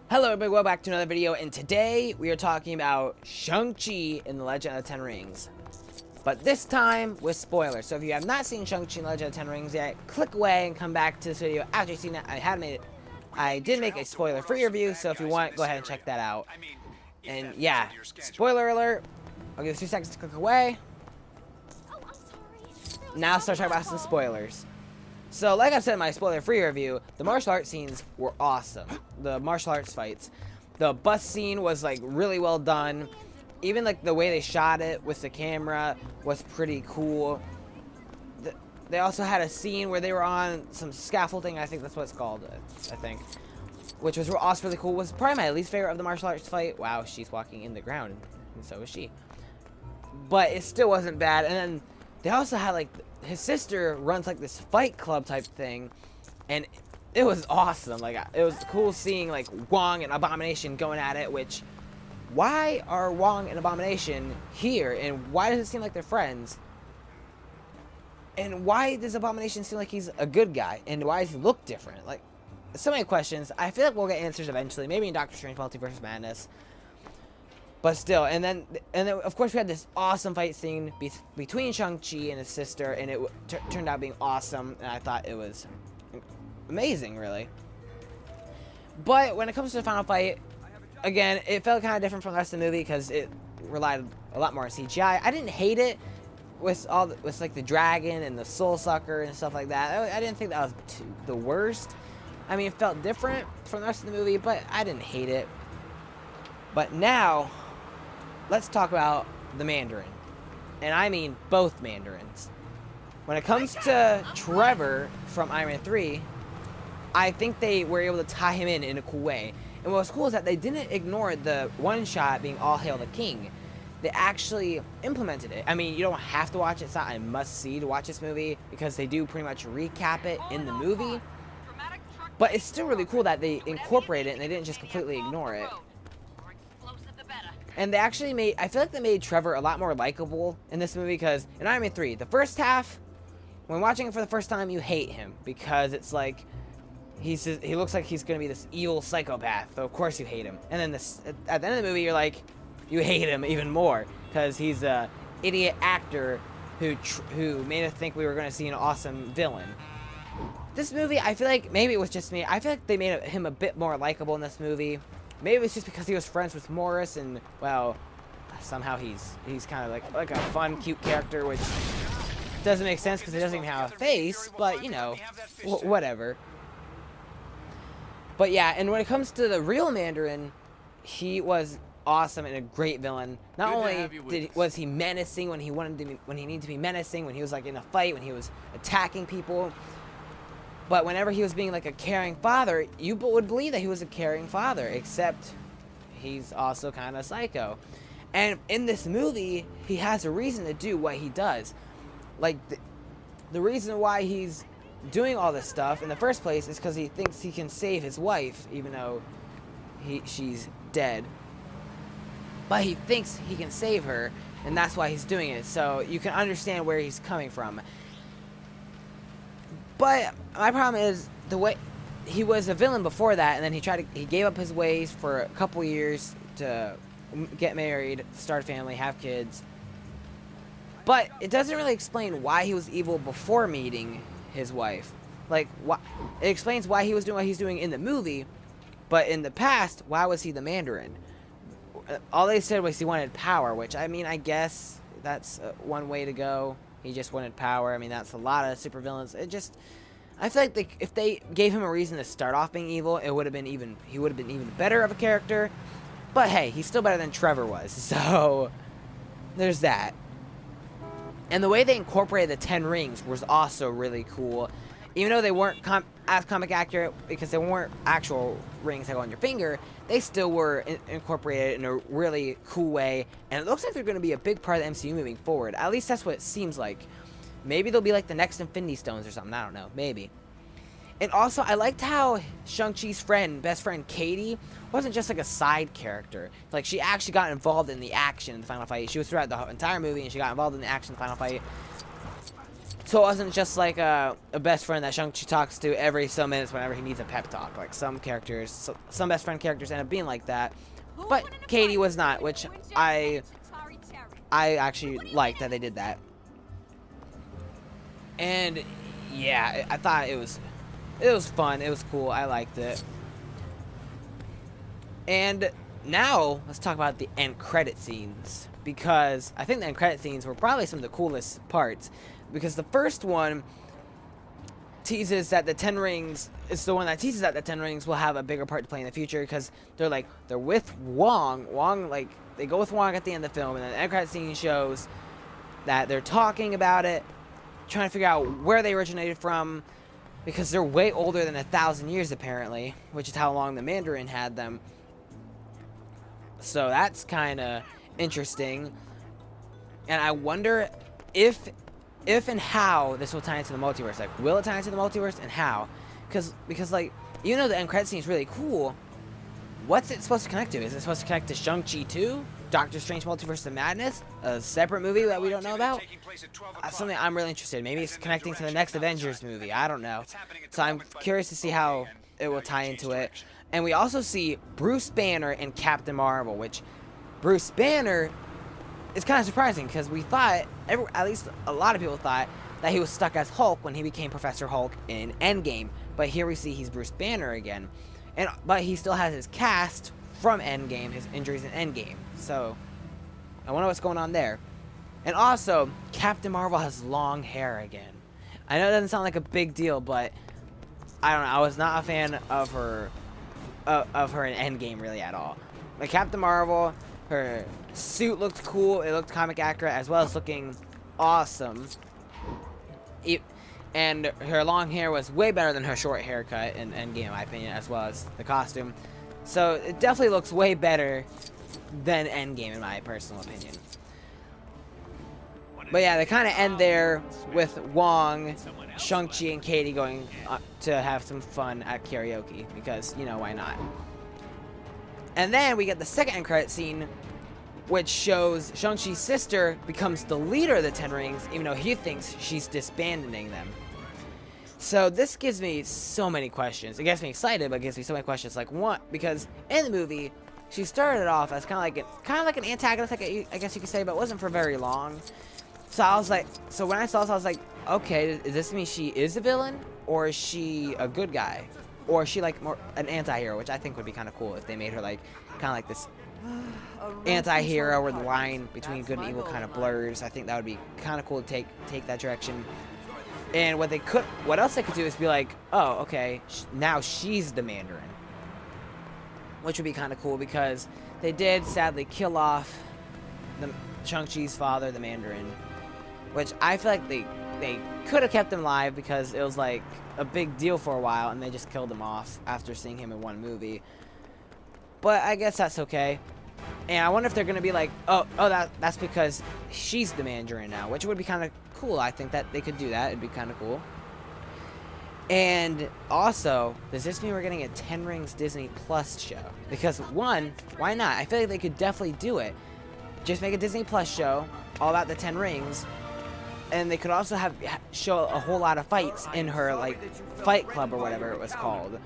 Hello everybody, welcome back to another video, and today we are talking about Shang Chi and the Legend of the Ten Rings. But this time with spoilers, so if you have not seen Shang Chi and the Legend of the Ten Rings yet, click away and come back to this video after you've seen it. I did make a spoiler-free review, so if you want, go ahead and check that out. And yeah, spoiler alert, I'll give you 2 seconds to click away. Now start talking about some spoilers. So, like I said in my spoiler-free review, the martial arts scenes were awesome. The martial arts fights. The bus scene was, like, really well done. Even, like, the way they shot it with the camera was pretty cool. They also had a scene where they were on some scaffolding, I think that's what it's called, I think. Which was also really cool. Was probably my least favorite of the martial arts fight. Wow, she's walking in the ground, and so is she. But it still wasn't bad. And then they also had, like, his sister runs like this fight club type thing, and it was awesome. Like, it was cool seeing like Wong and Abomination going at it. Which, why are Wong and Abomination here, and why does it seem like they're friends? And why does Abomination seem like he's a good guy, and why does he look different? Like, so many questions. I feel like we'll get answers eventually, maybe in Doctor Strange Multiverse Madness. But still, and then of course we had this awesome fight scene between Shang-Chi and his sister, and it turned out being awesome, and I thought it was amazing, really. But when it comes to the final fight, again, it felt kind of different from the rest of the movie because it relied a lot more on CGI. I didn't hate it with like the dragon and the soul sucker and stuff like that. I didn't think that was the worst. I mean, it felt different from the rest of the movie, but I didn't hate it. But now, let's talk about the Mandarin. And I mean both Mandarins. When it comes to Trever from Iron Man 3, I think they were able to tie him in a cool way. And what was cool is that they didn't ignore the one shot being All Hail the King. They actually implemented it. I mean, you don't have to watch it. It's not a must-see to watch this movie, because they do pretty much recap it in the movie. But it's still really cool that they incorporated it and they didn't just completely ignore it. And they actually I feel like they made Trever a lot more likable in this movie, because in Iron Man 3, the first half, when watching it for the first time, you hate him, because it's like, he looks like he's going to be this evil psychopath, so of course you hate him. And then at the end of the movie, you're like, you hate him even more, because he's a idiot actor who made us think we were going to see an awesome villain. This movie, I feel like, maybe it was just me, I feel like they made him a bit more likable in this movie. Maybe it's just because he was friends with Morris, and, well, somehow he's kind of like a fun, cute character, which doesn't make sense because he doesn't even have a face, but, you know, whatever. But yeah, and when it comes to the real Mandarin, he was awesome and a great villain. Not only was he menacing when he needed to be menacing, when he was like in a fight, when he was attacking people, but whenever he was being like a caring father, you would believe that he was a caring father, except he's also kind of psycho. And in this movie, he has a reason to do what he does. Like, the reason why he's doing all this stuff in the first place is because he thinks he can save his wife, even though she's dead. But he thinks he can save her, and that's why he's doing it. So you can understand where he's coming from. But my problem is the way he was a villain before that, and then he gave up his ways for a couple years to get married, start a family, have kids. But it doesn't really explain why he was evil before meeting his wife. Like, it explains why he was doing what he's doing in the movie, but in the past, why was he the Mandarin? All they said was he wanted power, which, I mean, I guess that's one way to go. He just wanted power. I mean, that's a lot of supervillains. I feel like if they gave him a reason to start off being evil, he would have been even better of a character. But hey, he's still better than Trever was. So there's that. And the way they incorporated the 10 rings was also really cool. Even though they weren't as comic accurate, because they weren't actual rings that go on your finger, they still were incorporated in a really cool way. And it looks like they're going to be a big part of the MCU moving forward. At least that's what it seems like. Maybe they'll be like the next Infinity Stones or something. I don't know. Maybe. And also, I liked how Shang-Chi's best friend, Katie, wasn't just like a side character. Like, she actually got involved in the action in the final fight. She was throughout the entire movie, and she got involved in the action in the final fight. So it wasn't just like a best friend that Shang Chi talks to every so minutes whenever he needs a pep talk. Like some characters, some best friend characters end up being like that. But Katie was not, which I actually liked that they did that. And yeah, I thought it was fun. It was cool. I liked it. And now let's talk about the end credit scenes, because I think the end credit scenes were probably some of the coolest parts, because the first one teases that the Ten Rings, it's the one that teases that the Ten Rings will have a bigger part to play in the future, because they're with Wong, like they go with Wong at the end of the film, and then the end credit scene shows that they're talking about it, trying to figure out where they originated from, because they're way older than 1,000 years apparently, which is how long the Mandarin had them. So that's kind of interesting, and I wonder if and how this will tie into the multiverse. Like, will it tie into the multiverse, and how? Because like, even though the end credit scene is really cool, what's it supposed to connect to? Is it supposed to connect to Shang-Chi 2? Doctor Strange Multiverse of Madness? A separate movie that we don't know about? Something I'm really interested in. Maybe it's connecting to the next Avengers movie. I don't know. So I'm curious to see how it will tie into it. And we also see Bruce Banner and Captain Marvel, which Bruce Banner is kind of surprising, because we thought, at least a lot of people thought, that he was stuck as Hulk when he became Professor Hulk in Endgame. But here we see he's Bruce Banner again. But he still has his cast from Endgame, his injuries in Endgame. So I wonder what's going on there. And also, Captain Marvel has long hair again. I know it doesn't sound like a big deal, but I don't know. I was not a fan of her in Endgame really at all. Like, Captain Marvel, her suit looked cool. It looked comic accurate, as well as looking awesome. And her long hair was way better than her short haircut in Endgame, in my opinion, as well as the costume. So it definitely looks way better than Endgame, in my personal opinion. But yeah, they kind of end there with Wong, Shang-Chi, and Katie going to have some fun at karaoke, because, you know, why not? And then we get the second end credit scene, which shows Shang-Chi's sister becomes the leader of the Ten Rings, even though he thinks she's disbanding them. So this gives me so many questions. It gets me excited, but it gives me so many questions. Like, one, because in the movie, she started off as kind of like an antagonist, I guess you could say, but it wasn't for very long. So I was like, so when I saw this, I was like, okay, does this mean she is a villain, or is she a good guy, or is she like more an anti-hero, which I think would be kind of cool if they made her like kind of like this anti-hero where the line between good and evil kind of blurs. I think that would be kind of cool to take that direction. And what else they could do is be like, oh, okay, now she's the Mandarin, which would be kind of cool, because they did sadly kill off the Shang-Chi's father, the Mandarin, which I feel like they could have kept him alive, because it was like a big deal for a while, and they just killed him off after seeing him in one movie. But I guess that's okay. And I wonder if they're gonna be like, oh, that's because she's the Mandarin now, which would be kind of cool. I think that they could do that. It'd be kind of cool. And also, does this mean we're getting a Ten Rings Disney Plus show? Because one, why not? I feel like they could definitely do it. Just make a Disney Plus show all about the Ten Rings, and they could also show a whole lot of fights in her like Fight Club or whatever it was called.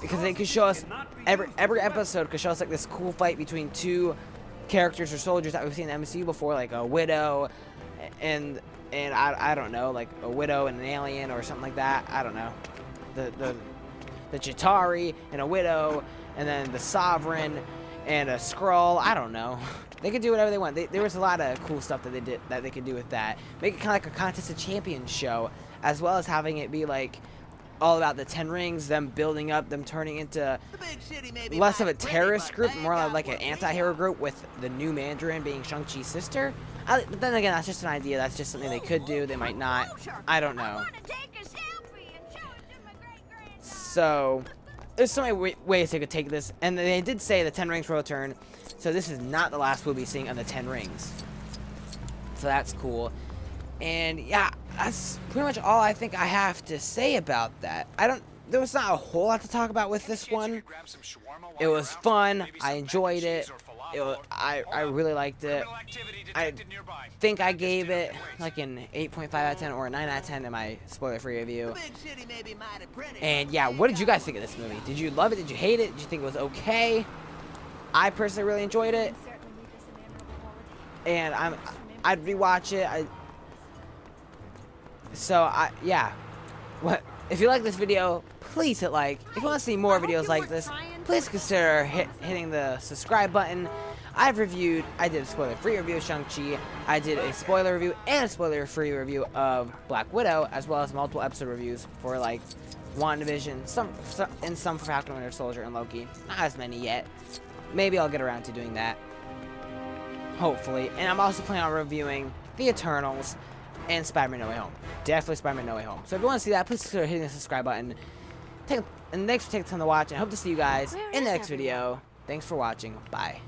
Because they could show us every episode could show us like this cool fight between two characters or soldiers that we've seen in the MCU before, like a widow and I don't know, like a widow and an alien or something like that. I don't know. The Chitauri and a widow, and then the Sovereign and a Skrull. I don't know. They could do whatever they want. There was a lot of cool stuff that they could do with that. Make it kind of like a Contest of Champions show, as well as having it be like all about the Ten Rings, them building up, them turning into less of a terrorist group, more like an anti-hero group, with the new Mandarin being Shang-Chi's sister. But then again, that's just an idea. That's just something they could do. They might not. I don't know. So there's so many ways they could take this. And they did say the Ten Rings will return. So this is not the last we'll be seeing of the Ten Rings. So that's cool. And yeah, that's pretty much all I think I have to say about that. There was not a whole lot to talk about with this one. It was fun. I enjoyed it. I really liked it. I think I gave it like an 8.5 out of 10 or a 9 out of 10 in my spoiler-free review. And yeah, what did you guys think of this movie? Did you love it? Did you hate it? Did you think it was okay? I personally really enjoyed it, and I'd rewatch it. Yeah. What if you like this video? Please hit like. If you want to see more videos like this, please consider hitting the subscribe button. I did a spoiler-free review of Shang-Chi. I did a spoiler review and a spoiler-free review of Black Widow, as well as multiple episode reviews for like WandaVision, some for Falcon and Winter Soldier and Loki. Not as many yet. Maybe I'll get around to doing that. Hopefully. And I'm also planning on reviewing The Eternals and Spider-Man No Way Home. Definitely Spider-Man No Way Home. So if you want to see that, please consider hitting the subscribe button. And thanks for taking the time to watch. And I hope to see you guys in the next video. Thanks for watching. Bye.